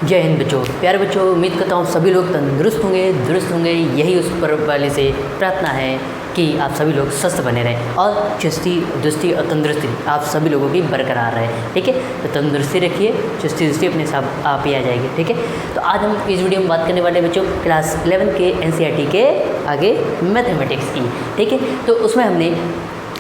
जय हिंद बच्चों, प्यारे बच्चों। उम्मीद करता हूँ सभी लोग तंदुरुस्त होंगे, दुरुस्त होंगे। यही उस ऊपर वाले से प्रार्थना है कि आप सभी लोग स्वस्थ बने रहें और चुस्ती दुरुस्ती और तंदुरुस्ती आप सभी लोगों की बरकरार रहे। ठीक है, तो तंदुरुस्ती रखिए, चुस्ती दुरुस्ती अपने साथ आप ही आ जाएगी। ठीक है, तो आज हम इस वीडियो में बात करने वाले बच्चों क्लास 11 के NCERT के आगे मैथमेटिक्स की। ठीक है, तो उसमें हमने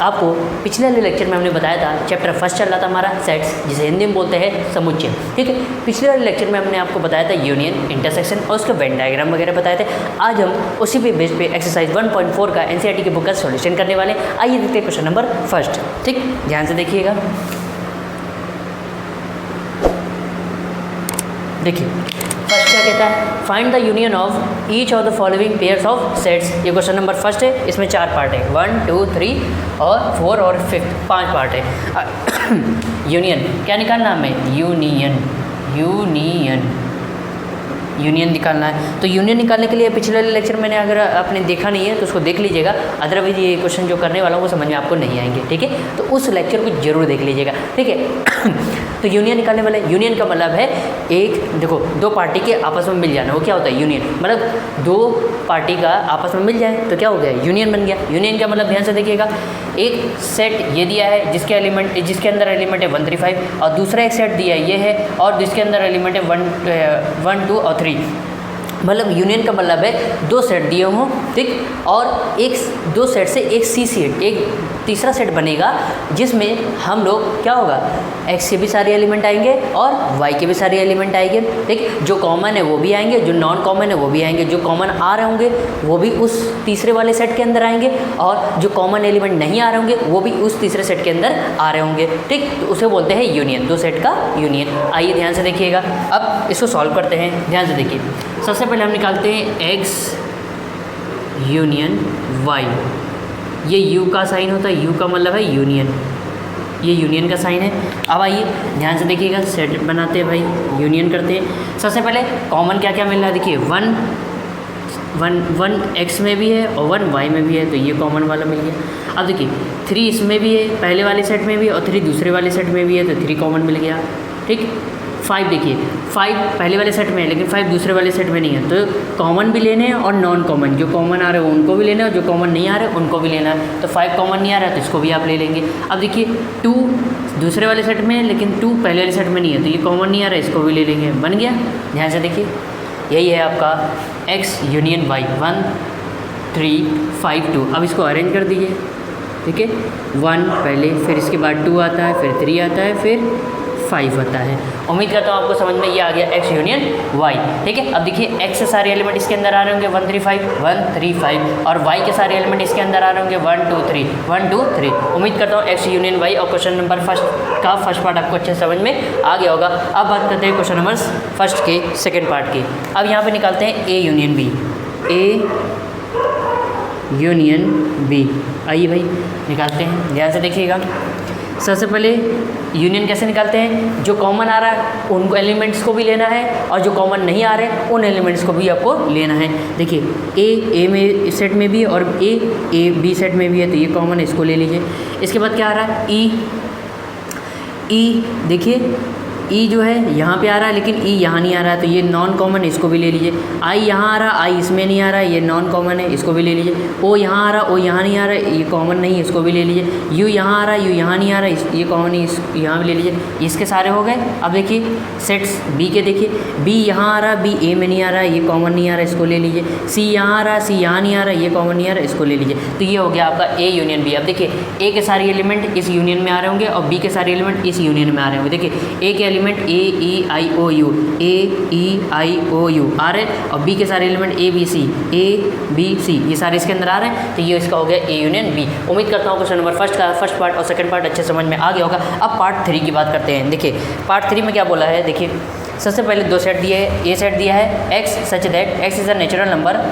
आपको पिछले वाले लेक्चर में हमने बताया था, चैप्टर फर्स्ट चल रहा था हमारा सेट्स, जिसे हिंदी में बोलते हैं समुच्चय। ठीक है, पिछले वाले लेक्चर में हमने आपको बताया था यूनियन, इंटरसेक्शन और उसके वेन डायग्राम वगैरह बताए थे। आज हम उसी पे बेस पे एक्सरसाइज 1.4 का NCERT की बुक का सॉल्यूशन करने वाले हैं। आइए देखते हैं क्वेश्चन नंबर फर्स्ट। ठीक, ध्यान से देखिएगा। देखिए फर्स्ट क्या कहता है, find the union of each of the following pairs of sets. ये क्वेश्चन नंबर फर्स्ट है, इसमें 4 पार्ट है, 1, 2, 3 और 4 और 5 5 पार्ट है। यूनियन क्या निकालना हमें, यूनियन निकालना है। तो यूनियन निकालने के लिए पिछले लेक्चर मैंने अगर आपने देखा नहीं है तो उसको देख लीजिएगा, अदरवाइज ये क्वेश्चन जो करने वाला हूँ वो समझ में आपको नहीं आएंगे। ठीक है, तो उस लेक्चर को जरूर देख लीजिएगा। ठीक है, तो यूनियन निकालने वाले, यूनियन का मतलब है एक, देखो, दो पार्टी के आपस में मिल जाना, वो क्या होता है यूनियन। मतलब दो पार्टी का आपस में मिल जाए तो क्या हो गया, यूनियन बन गया। यूनियन का मतलब ध्यान से देखिएगा, एक सेट ये दिया है जिसके अंदर एलिमेंट है 1, 3, 5 और दूसरा एक सेट दिया है ये है और जिसके अंदर एलिमेंट है 1, 2 और 3। मतलब यूनियन का मतलब है दो सेट दिए हों, ठीक, और दो सेट से एक सी सेट, एक तीसरा सेट बनेगा जिसमें हम लोग क्या होगा, एक्स के भी सारे एलिमेंट आएंगे और वाई के भी सारे एलिमेंट आएंगे। ठीक, जो कॉमन है वो भी आएंगे, जो नॉन कॉमन है वो भी आएंगे, जो कॉमन आ रहे होंगे वो भी उस तीसरे वाले सेट के अंदर आएंगे और जो कॉमन एलिमेंट नहीं आ रहे होंगे वो भी उस तीसरे सेट के अंदर आ रहे होंगे। ठीक, तो उसे बोलते हैं यूनियन, दो सेट का यूनियन। आइए ध्यान से देखिएगा, अब इसको सॉल्व करते हैं। ध्यान से देखिए, सबसे पहले हम निकालते हैं x यूनियन y। ये u का साइन होता है, u का मतलब है यूनियन, ये यूनियन का साइन है। अब आइए ध्यान से देखिएगा, सेट बनाते हैं भाई, यूनियन करते हैं। सबसे पहले कॉमन क्या क्या मिल रहा है, देखिए 1 x में भी है और 1 y में भी है, तो ये कॉमन वाला मिल गया। अब देखिए 3 इसमें भी है, पहले वाले सेट में भी, और 3 दूसरे वाले सेट में भी है, तो 3 कॉमन मिल गया। ठीक, 5 देखिए, 5 पहले वाले सेट में है लेकिन 5 दूसरे वाले सेट में नहीं है, तो कॉमन भी लेने हैं और नॉन कॉमन, जो कॉमन आ रहे हैं उनको भी लेना है और जो कॉमन नहीं आ रहे हैं उनको भी लेना है। तो 5 कॉमन नहीं आ रहा है तो इसको भी आप ले लेंगे। अब देखिए 2 दूसरे वाले सेट में है लेकिन 2 पहले वाले सेट में नहीं है, तो ये कॉमन नहीं आ रहा है, इसको भी ले लेंगे। बन गया, ध्यान से देखिए, यही है आपका x यूनियन y, 1, 3, 5, 2। अब इसको अरेंज कर दीजिए। ठीक है, 1 पहले, फिर इसके बाद 2 आता है, फिर 3 आता है, फिर 5 आता है। उम्मीद करता हूँ आपको समझ में ये आ गया x यूनियन y। ठीक है, अब देखिए x से सारे एलिमेंट इसके अंदर आ रहे होंगे 1, 3, 5 और y के सारे एलिमेंट इसके अंदर आ रहे होंगे 1, 2, 3। उम्मीद करता हूँ x यूनियन y और क्वेश्चन नंबर फर्स्ट पार्ट आपको अच्छे समझ में आ गया होगा। अब बात करते हैं क्वेश्चन नंबर फर्स्ट के सेकेंड पार्ट की। अब यहाँ पर निकालते हैं a union b, a union b। आइए भाई निकालते हैं, ध्यान से देखिएगा। सबसे पहले यूनियन कैसे निकालते हैं, जो कॉमन आ रहा है उन एलिमेंट्स को भी लेना है और जो कॉमन नहीं आ रहे उन एलिमेंट्स को भी आपको लेना है। देखिए ए में सेट में भी और ए बी सेट में भी है, तो ये कॉमन है, इसको ले लीजिए। इसके बाद क्या आ रहा है, ई देखिए ई जो है यहाँ पे आ रहा है लेकिन ई यहाँ नहीं आ रहा है, तो ये नॉन कॉमन है, इसको भी ले लीजिए। आई यहाँ आ रहा है, आई इसमें नहीं आ रहा है, ये नॉन कॉमन है, इसको भी ले लीजिए। ओ यहाँ आ रहा है, ओ यहाँ नहीं आ रहा है, ये कॉमन नहीं है, इसको भी ले लीजिए। यू यहाँ आ रहा है, यू यहाँ नहीं आ रहा है, ये कॉमन है, यहाँ भी ले लीजिए। इसके सारे हो गए। अब देखिए सेट्स बी के, देखिए बी यहाँ आ रहा है, बी ए में नहीं आ रहा है, ये कॉमन नहीं आ रहा है, इसको ले लीजिए। सी यहाँ आ रहा है, सी यहाँ नहीं आ रहा है, ये कॉमन नहीं आ रहा है, इसको ले लीजिए। तो ये हो गया आपका ए यूनियन बी। अब देखिए ए के सारे एलिमेंट इस यूनियन में आ रहे होंगे और बी के सारे एलिमेंट इस यूनियन में आ रहे होंगे। देखिए ए के element A I O you आ रहे हैं और बी के सारे एलिमेंट ए बी सी ये सारे इसके अंदर आ रहे हैं, तो ये इसका हो गया ए यूनियन बी। उम्मीद करता हूँ क्वेश्चन नंबर फर्स्ट पार्ट और सेकंड पार्ट अच्छे समझ में आ गया होगा। अब पार्ट 3 की बात करते हैं। देखिए पार्ट 3 में क्या बोला है, देखिए सबसे पहले दो सेट दिए है, ए सेट दिया है x such that x is a natural number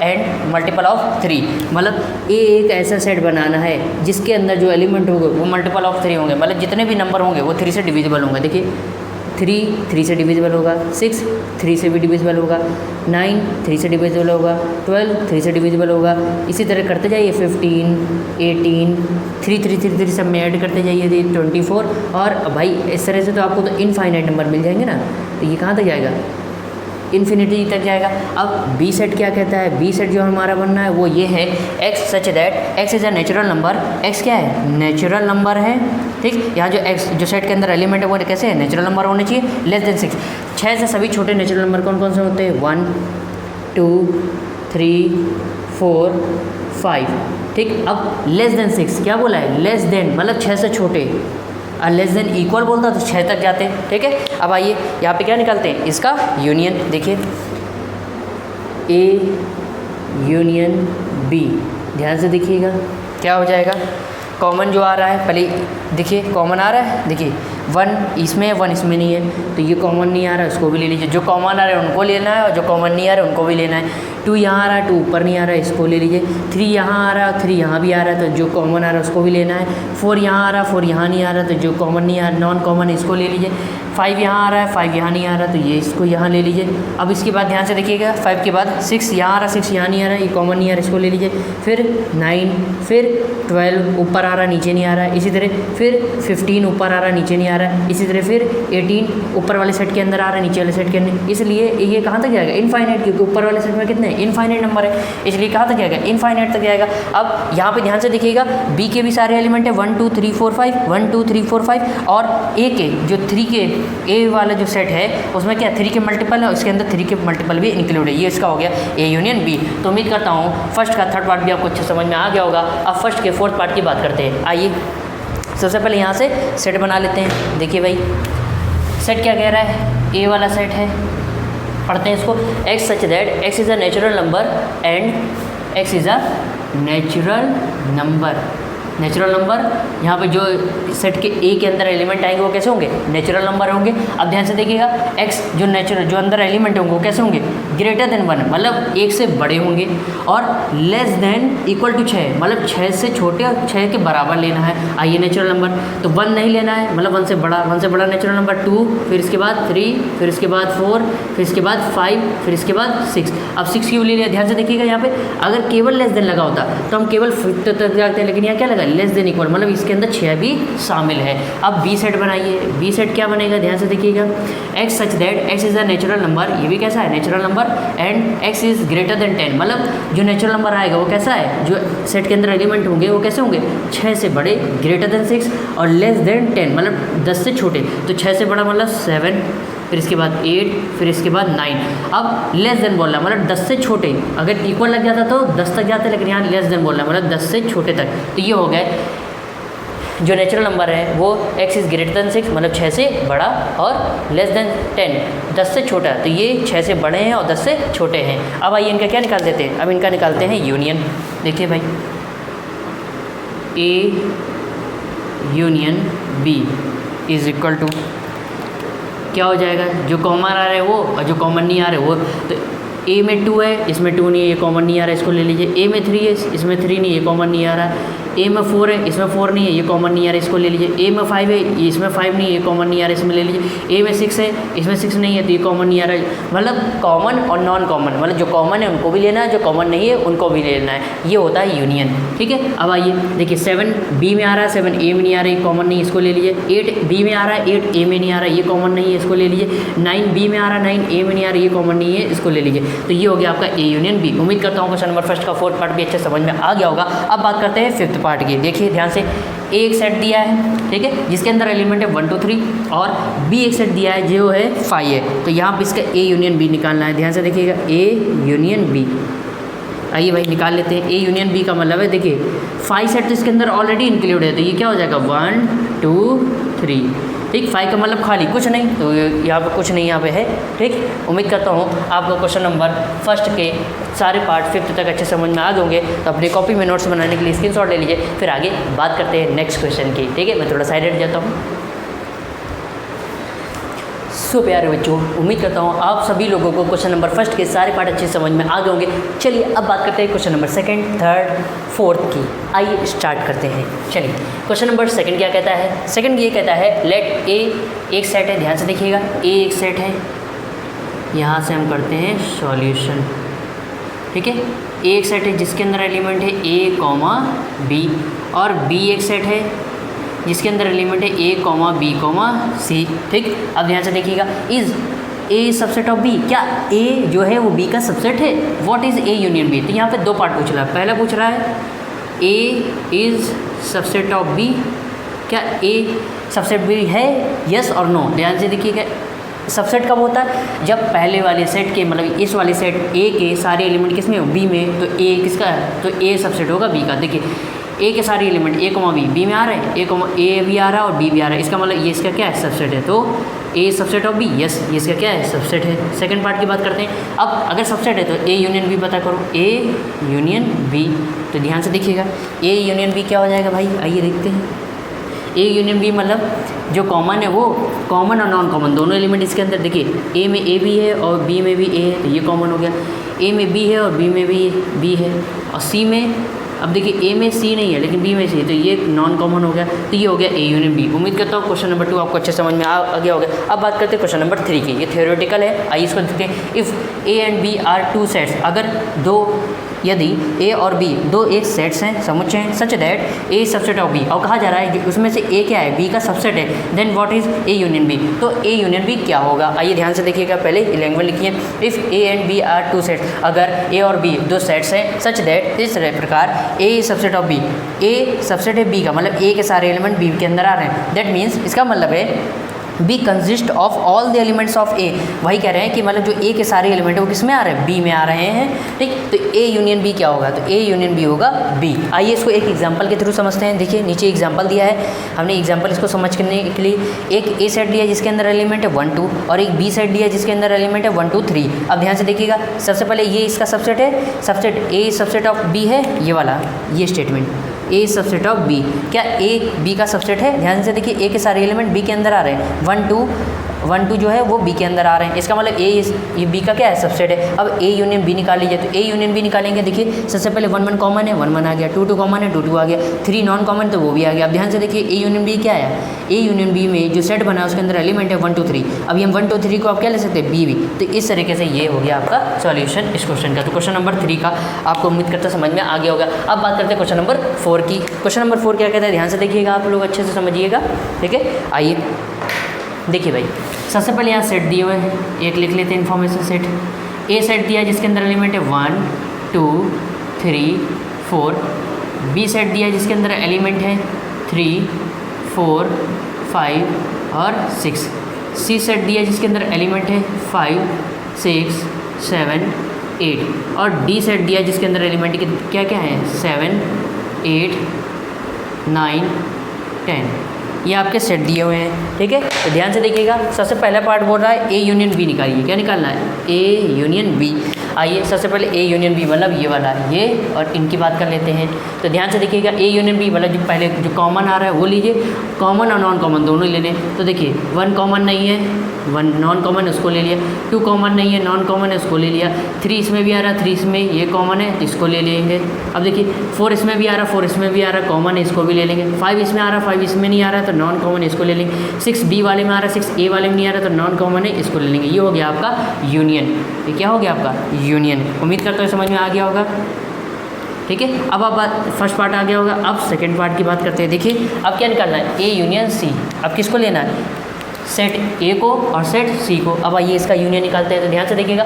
and multiple of 3। मतलब ए एक ऐसा सेट बनाना है जिसके अंदर जो एलिमेंट होंगे वो मल्टीपल ऑफ 3 होंगे, मतलब जितने भी नंबर होंगे वो 3 से डिविजिबल होंगे। देखिए 3 से डिविजिबल होगा, 6 3 से भी डिविजिबल होगा, 9 3 से डिविजिबल होगा, 12 3 से डिविजिबल होगा। इसी तरह करते जाइए, 15 18 3 सब में ऐड करते जाइए 24। और भाई इस तरह से तो आपको तो इनफाइनाइट नंबर मिल जाएंगे ना। तो ये कहाँ तक जाएगा, इन्फिनिटी तक जाएगा। अब बी सेट क्या कहता है, बी सेट जो हमारा बनना है वो ये है x such that x is a natural number, x क्या है, नेचुरल नंबर है, ठीक। यहाँ जो एक्स जो सेट के अंदर एलिमेंट है वो कैसे है, नेचुरल नंबर होने चाहिए, लेस देन 6। 6 से सभी छोटे नेचुरल नंबर कौन कौन से होते हैं, 1 2 3 4 5, ठीक। अब लेस देन 6 क्या बोला है, लेस देन मतलब 6 से छोटे, और लेस देन इक्वल बोलता तो 6 तक जाते हैं, ठीक है। अब आइए यहाँ पे क्या निकालते हैं, इसका यूनियन, देखिए ए यूनियन बी, ध्यान से देखिएगा क्या हो जाएगा। कॉमन जो आ रहा है, पहले देखिए कॉमन आ रहा है, देखिए 1 इसमें है 1 इसमें नहीं है, तो ये कॉमन नहीं आ रहा है, उसको भी ले लीजिए। जो कॉमन आ रहा है उनको लेना है, और जो कॉमन नहीं आ रहा है उनको भी लेना है। 2 यहाँ आ रहा है, 2 ऊपर नहीं आ रहा है, इसको ले लीजिए। 3 यहाँ आ रहा है, 3 यहाँ भी आ रहा है, तो जो कॉमन आ रहा है उसको भी लेना है। 4 यहाँ आ रहा है, 4 यहाँ नहीं आ रहा, तो जो कॉमन नहीं आ रहा, नॉन कॉमन इसको ले लीजिए। 5 यहाँ आ रहा है, 5 यहाँ नहीं आ रहा, तो ये इसको यहाँ ले लीजिए। अब इसके बाद ध्यान से देखिएगा, 5 के बाद 6 यहाँ आ रहा, 6 यहाँ नहीं आ रहा, ये कॉमन नहीं आ रहा, इसको ले लीजिए। फिर 9, फिर 12 ऊपर आ रहा नीचे नहीं आ रहा, इसी तरह फिर 15 ऊपर आ रहा नीचे नहीं आ रहा, इसी तरह फिर 18 ऊपर वाले सेट के अंदर आ रहा है नीचे वाले सेट के अंदर, इसलिए ये कहाँ तक जाएगा, इनफाइनाइट, क्योंकि ऊपर वाले सेट में कितने इनफाइनाइट नंबर है, इसलिए कहाँ तक जाएगा, इनफाइनाइट तक जाएगा। अब यहाँ पे ध्यान से देखिएगा, बी के भी सारे एलिमेंट है 1 2 3 4 5, 1 2 3 4 5, और ए के जो 3 के ए वाला जो सेट है उसमें क्या 3 के मल्टीपल है, उसके अंदर 3 के मल्टीपल भी इंक्लूड है, ये इसका हो गया ए यूनियन बी। तो उम्मीद करता हूँ फर्स्ट का थर्ड पार्ट भी आपको अच्छे समझ में आ गया होगा। अब फर्स्ट के फोर्थ पार्ट की बात करते हैं। आइए सबसे पहले यहाँ से सेट बना लेते हैं। देखिए भाई सेट क्या कह रहा है, ए वाला सेट है, पढ़ते हैं इसको। X such that x is a natural number and x is a natural number. Natural number यहाँ पे जो सेट के ए के अंदर एलिमेंट आएंगे वो कैसे होंगे, नेचुरल नंबर होंगे। अब ध्यान से देखिएगा, एक्स जो अंदर एलिमेंट होंगे वो कैसे होंगे, ग्रेटर देन 1 मतलब 1 से बड़े होंगे, और लेस देन इक्वल टू 6 मतलब 6 से छोटे और 6 के बराबर लेना है। आइए नेचुरल नंबर, तो 1 नहीं लेना है, मतलब 1 से बड़ा नेचुरल नंबर 2, फिर इसके बाद 3, फिर इसके बाद 4, फिर इसके बाद 5, फिर इसके बाद 6। अब 6 क्यों ले लिया, ध्यान से देखिएगा यहाँ पे, अगर केवल लेस देन लगा होता तो हम केवल 5 तक जाते हैं, लेकिन यहाँ क्या लगा, लेस देन इक्वल मतलब इसके अंदर 6 भी शामिल है। अब बी सेट बनाइए, बी सेट क्या बनेगा, ध्यान से देखिएगा। X such that x is a natural number, ये भी कैसा है, natural number, and x is greater than 10 मतलब जो नेचुरल नंबर आएगा वो कैसा है, जो सेट के अंदर एलिमेंट होंगे वो कैसे होंगे, 6 से बड़े, ग्रेटर देन 6, और लेस देन 10 मतलब 10 से छोटे, तो 6 से बड़ा मतलब 7, फिर इसके बाद 8, फिर इसके बाद 9। अब लेस देन बोल रहा है मतलब 10 से छोटे, अगर इक्वल लग जाता तो 10 तक जाते, लेकिन यहाँ लेस देन बोल रहा है मतलब 10 से छोटे तक। तो ये हो गए जो नेचुरल नंबर है वो x इज़ ग्रेटर देन 6 मतलब 6 से बड़ा, और लेस देन 10 10 से छोटा, तो ये 6 से बड़े हैं और 10 से छोटे हैं। अब आइए इनका क्या निकाल देते हैं, अब इनका निकालते हैं यूनियन। देखिए भाई A union B is equal to क्या हो जाएगा, जो कॉमन आ रहा है वो और जो कॉमन नहीं आ रहा है वो। तो ए में 2 है, इसमें 2 नहीं है, ये कॉमन नहीं आ रहा है, इसको ले लीजिए। ए में 3 है, इसमें 3 नहीं है, ये कॉमन नहीं आ रहा है। ए में 4 है, इसमें 4 नहीं है, ये कॉमन नहीं आ रहा है, इसको ले लीजिए। ए में 5 है, इसमें 5 नहीं है, ये कॉमन नहीं आ रहा है, इसमें ले लीजिए। ए में 6 है, इसमें 6 नहीं है, तो ये कॉमन नहीं आ रहा है। मतलब कॉमन और नॉन कॉमन, मतलब जो कॉमन है उनको भी लेना है, जो कॉमन नहीं है उनको भी लेना है, ये होता है यूनियन। ठीक है, अब आइए देखिए 7 बी में आ रहा है, 7 ए में नहीं आ रहा है, कॉमन नहीं, इसको ले लीजिए। 8 बी में आ रहा है, 8 ए में नहीं आ रहा है, ये कॉमन नहीं है, इसको ले लीजिए। 9 बी में आ रहा है, 9 ए में नहीं आ रहा है, ये कॉमन नहीं है, इसको ले लीजिए। तो ये हो गया आपका ए यूनियन बी। उम्मीद करता हूँ क्वेश्चन नंबर फर्स्ट का फोर्थ पार्ट भी अच्छे समझ में आ गया होगा। अब बात करते हैं फिफ्थ पार्ट की। देखिए ध्यान से, ए एक सेट दिया है, ठीक है, जिसके अंदर एलिमेंट है 1 2 3, और बी एक सेट दिया है जो है 5 है। तो यहाँ पर इसका ए यूनियन बी निकालना है। ध्यान से देखिएगा, ए यूनियन बी। आइए भाई निकाल लेते हैं। ए यूनियन बी का मतलब है, देखिए 5 सेट तो इसके अंदर ऑलरेडी इंक्लूड है, तो ये क्या हो जाएगा 1 2 3, ठीक। 5 का मतलब खाली कुछ नहीं, तो यहाँ पे कुछ नहीं यहाँ पे है, ठीक। उम्मीद करता हूँ आपको क्वेश्चन नंबर फर्स्ट के सारे पार्ट फिफ्थ तक अच्छे समझ में आ गए होंगे। तो अपनी कॉपी में नोट्स बनाने के लिए स्क्रीनशॉट ले लीजिए, फिर आगे बात करते हैं नेक्स्ट क्वेश्चन की, ठीक है। मैं थोड़ा साइड हट जाता हूँ। सो प्यारे बच्चों, उम्मीद करता हूँ आप सभी लोगों को क्वेश्चन नंबर फर्स्ट के सारे पार्ट अच्छे समझ में आ गए होंगे। चलिए अब बात करते हैं question number second, third, fourth की। आइए स्टार्ट करते हैं। चलिए क्वेश्चन नंबर सेकंड क्या कहता है, सेकंड ये कहता है लेट ए एक सेट है। ध्यान से देखिएगा, ए एक सेट है, यहाँ से हम करते हैं सॉल्यूशन, ठीक है। ए एक सेट है जिसके अंदर एलिमेंट है ए कॉमा बी, और बी एक सेट है जिसके अंदर एलिमेंट है A comma B comma C, ठीक। अब ध्यान से देखिएगा, is A subset of B, क्या ए जो है वो बी का सबसेट है? What is A union B? तो यहाँ पे दो पार्ट पूछ रहा है। पहला पूछ रहा है A is subset of B, क्या ए सबसेट बी है, यस और नो। ध्यान से देखिएगा, सबसेट कब होता है? जब पहले वाले सेट के मतलब इस वाले सेट ए के सारे एलिमेंट किस में, बी में, तो ए किसका है? तो ए सबसेट होगा बी का। देखिए ए के सारे एलिमेंट ए कोमा बी में आ रहे हैं, ए भी आ रहा है और बी भी आ रहा है, इसका मतलब ये इसका क्या है? सबसेट है। तो ए सबसेट ऑफ बी, यस ये इसका क्या है? सबसेट है। सेकंड पार्ट की बात करते हैं। अब अगर सबसेट है तो ए यूनियन बी पता करो, ए यूनियन बी। तो ध्यान से देखिएगा, ए यूनियन बी क्या हो जाएगा भाई? आइए देखते हैं। ए यूनियन बी मतलब जो कॉमन है वो कॉमन और नॉन कॉमन दोनों एलिमेंट इसके अंदर। देखिए ए में ए भी है और बी में भी ए है, तो ये कॉमन हो गया। ए में बी है और बी में भी बी है, और सी में, अब देखिए ए में सी नहीं है लेकिन बी में सी है, तो ये नॉन कॉमन हो गया। तो ये हो गया ए यूनियन बी। उम्मीद करता हूँ क्वेश्चन नंबर 2 आपको अच्छे समझ में आ गया होगा। अब बात करते हैं क्वेश्चन नंबर 3 की। ये थ्योरेटिकल है, आइए इसको देखते हैं। If A and B are two sets, अगर यदि ए और बी दो एक सेट्स हैं, समुच्चय हैं, such that A subset of B, और कहा जा रहा है कि उसमें से ए क्या है? बी का सबसेट है, then what is A union B? तो ए यूनियन बी क्या होगा? आइए ध्यान से देखिएगा, पहले लैंग्वेज लिखिए। If A and B are two sets, अगर ए और बी दो सेट्स हैं, सच दैट इस प्रकार A subset of B, A subset है बी का, मतलब ए के सारे एलिमेंट बी के अंदर आ रहे हैं। दैट मीन्स इसका मतलब है B consist of all the elements of A. वही कह रहे हैं कि मतलब जो ए के सारे एलिमेंट है वो किस में आ रहे हैं? बी में आ रहे हैं, ठीक। तो ए यूनियन बी क्या होगा? तो ए यूनियन बी होगा बी। आइए इसको एक एग्जांपल के थ्रू समझते हैं। देखिए नीचे एग्जांपल दिया है, हमने एग्जांपल इसको समझ करने के लिए एक ए सेट लिया जिसके अंदर एलिमेंट है 1 2, और एक बी सेट लिया जिसके अंदर एलिमेंट है 1 2 3। अब ध्यान से देखिएगा, सबसे पहले ये इसका सबसेट है, subset A subset of B है, ये वाला ये statement A subset of B. क्या ए बी का सबसेट है? ध्यान से देखिए, ए के सारे एलिमेंट बी के अंदर आ रहे हैं, 1 2 जो है वो बी के अंदर आ रहे हैं, इसका मतलब ये बी का क्या है? सबसेट है। अब ए यूनियन बी निकाल लीजिए, तो ए यूनियन बी निकालेंगे। देखिए सबसे पहले 1 1 कॉमन है, 1 1 आ गया, 2 2 कॉमन है, 2 2 आ गया, 3 नॉन कॉमन तो वो भी आ गया। अब ध्यान से देखिए, ए यूनियन बी क्या है? ए यूनियन बी में जो सेट बना है उसके अंदर एलिमेंट है 1 2 3। अब ये 1 2 3 को आप क्या ले सकते हैं? B B. तो इस तरीके से ये हो गया आपका सॉल्यूशन इस क्वेश्चन का। तो क्वेश्चन नंबर 3 का आपको उम्मीद करता समझ में आ गया होगा। अब बात करते हैं क्वेश्चन नंबर 4 की। क्वेश्चन नंबर 4 क्या कहता है? ध्यान से देखिएगा, आप लोग अच्छे से समझिएगा, ठीक है। आइए देखिए भाई, सबसे पहले यहाँ सेट दिए हुए हैं, एक लिख लेते हैं इन्फॉर्मेशन सेट। ए सेट दिया जिसके अंदर एलिमेंट है 1 2 3 4। बी सेट दिया जिसके अंदर एलिमेंट है 3 4 5 और 6। सी सेट दिया जिसके अंदर एलिमेंट है 5 6 7 8। और डी सेट दिया जिसके अंदर एलिमेंट क्या क्या है? 7 8 9 10। ये आपके सेट दिए हुए हैं, ठीक है। तो ध्यान से देखिएगा, सबसे पहला पार्ट बोल रहा है ए यूनियन बी निकालिए। क्या निकालना है? A union B. आइए सबसे पहले ए यूनियन बी मतलब ये वाला, ये और इनकी बात कर लेते हैं। तो ध्यान से देखिएगा, ए यूनियन बी मतलब जो पहले जो कॉमन आ रहा है वो लीजिए, कॉमन और नॉन कॉमन दोनों ही लेने। तो देखिए 1 कॉमन नहीं है, 1 नॉन कॉमन है उसको ले लिया, 2 कॉमन नहीं है, नॉन कॉमन है उसको ले लिया, 3 इसमें भी आ रहा है, 3 इसमें ये कॉमन है इसको ले लेंगे। अब देखिए 4 इसमें भी आ रहा है, 4 इसमें भी आ रहा है, कॉमन है इसको भी ले लेंगे। 5 इसमें आ रहा है, 5 इसमें नहीं आ रहा है तो नॉन कॉमन इसको ले लेंगे। 6 बी वाले में आ रहा है, 6 ए वाले में नहीं आ रहा तो नॉन कॉमन है इसको ले लेंगे। ये हो गया आपका यूनियन। ये क्या हो गया आपका? यूनियन। उम्मीद करता हूँ समझ में आ गया होगा, ठीक है। अब आप फर्स्ट पार्ट आ गया होगा। अब सेकंड पार्ट की बात करते हैं। देखिए अब क्या निकालना है? A union C. अब किसको लेना है? सेट ए को और सेट सी को। अब आइए इसका यूनियन निकालते हैं। तो ध्यान से देखिएगा,